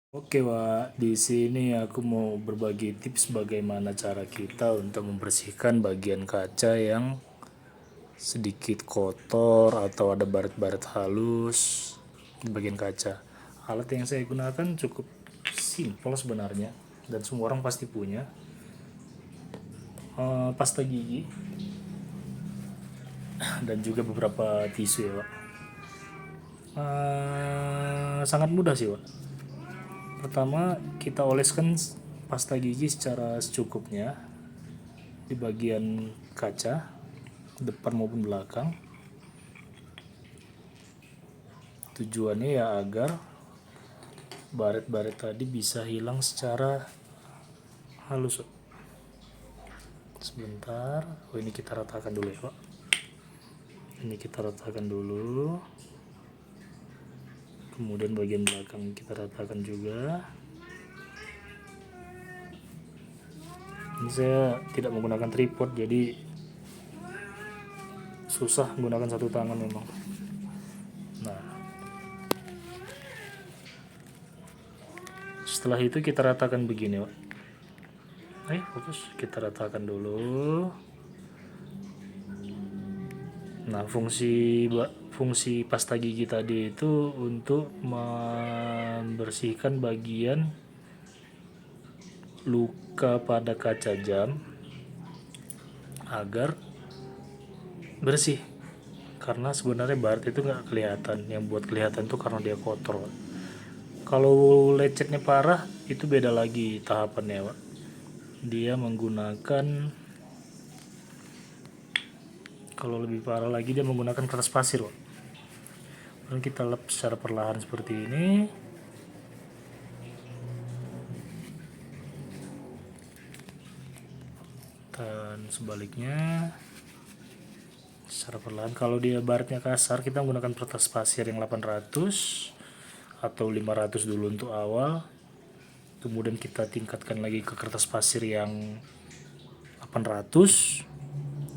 Oke, Wak. Di sini aku mau berbagi tips bagaimana cara kita untuk membersihkan bagian kaca yang sedikit kotor atau ada baret-baret halus di bagian kaca. Alat yang saya gunakan cukup simpel sebenarnya dan semua orang pasti punya. Pasta gigi dan juga beberapa tisu ya, Wak. Sangat mudah sih, Wak. Pertama, kita oleskan pasta gigi secara secukupnya di bagian kaca depan maupun belakang. Tujuannya ya agar baret-baret tadi bisa hilang secara halus. Sebentar, ini kita ratakan dulu ya, Pak. Ini kita ratakan dulu. Kemudian bagian belakang kita ratakan juga. Ini saya tidak menggunakan tripod, jadi susah menggunakan satu tangan memang. Nah, setelah itu kita ratakan begini, Pak. Fokus, kita ratakan dulu. Nah, fungsi pasta gigi tadi itu untuk membersihkan bagian luka pada kaca jam agar bersih. Karena sebenarnya baret itu nggak kelihatan, yang buat kelihatan itu karena dia kotor. Kalau lecetnya parah itu beda lagi tahapannya, Pak. Dia menggunakan, kalau lebih parah lagi dia menggunakan kertas pasir, Pak. Dan kita lap secara perlahan seperti ini. Dan sebaliknya secara perlahan. Kalau dia baretnya kasar, kita menggunakan kertas pasir yang 800 atau 500 dulu untuk awal. Kemudian kita tingkatkan lagi ke kertas pasir yang 800,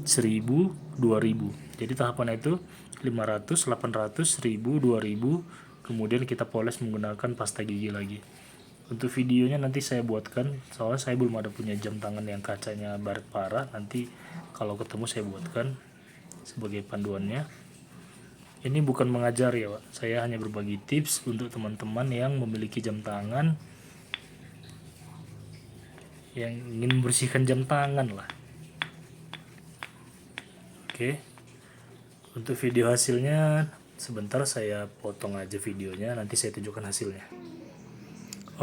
1000, 2000. Jadi tahapannya itu 500, 800, 1000, 2000. Kemudian kita poles menggunakan pasta gigi lagi. Untuk videonya nanti saya buatkan, soalnya saya belum ada punya jam tangan yang kacanya baret parah. Nanti kalau ketemu saya buatkan sebagai panduannya. Ini bukan mengajar ya, Pak. Saya hanya berbagi tips untuk teman-teman yang memiliki jam tangan, yang ingin membersihkan jam tangan lah. Oke. Untuk video hasilnya sebentar saya potong aja videonya, nanti saya tunjukkan hasilnya.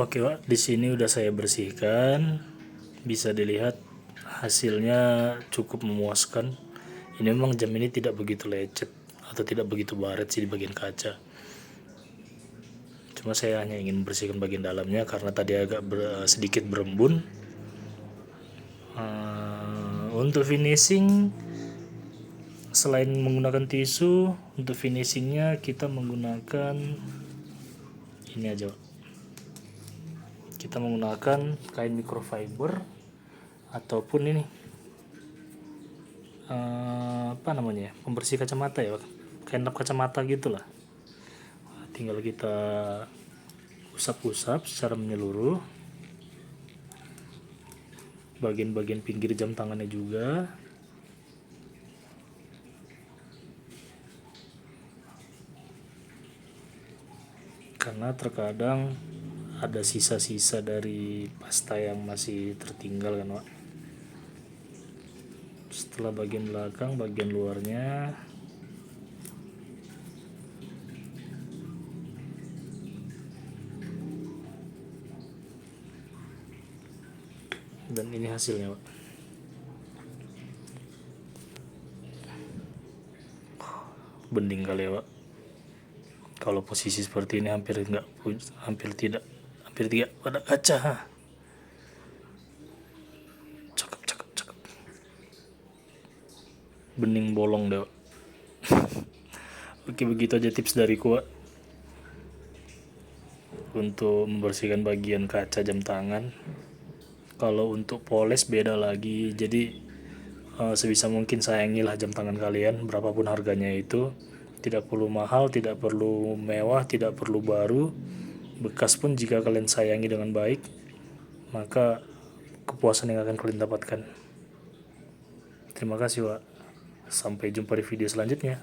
Oke, Pak. Di sini udah saya bersihkan. Bisa dilihat hasilnya cukup memuaskan. Ini memang jam ini tidak begitu lecet atau tidak begitu baret sih di bagian kaca. Cuma saya hanya ingin membersihkan bagian dalamnya karena tadi agak sedikit berembun. Untuk finishing, selain menggunakan tisu, untuk finishingnya kita menggunakan ini aja. Kita menggunakan kain microfiber ataupun ini apa namanya, pembersih kacamata ya, kain lap kacamata gitulah. Tinggal kita usap-usap secara menyeluruh bagian-bagian pinggir jam tangannya juga. Karena terkadang ada sisa-sisa dari pasta yang masih tertinggal kan, Pak. Setelah bagian belakang, bagian luarnya dan ini hasilnya, Pak. Bening kali ya, Pak. Kalau posisi seperti ini hampir tidak pada kaca. Cakep, cakep, cakep. Bening bolong deh, Pak. Oke, begitu aja tips dariku, Pak, untuk membersihkan bagian kaca jam tangan. Kalau untuk poles beda lagi, jadi sebisa mungkin sayangilah jam tangan kalian berapapun harganya itu. Tidak perlu mahal, tidak perlu mewah, tidak perlu baru. bekas pun jika kalian sayangi dengan baik, maka kepuasan yang akan kalian dapatkan. Terima kasih, Wak. Sampai jumpa di video selanjutnya.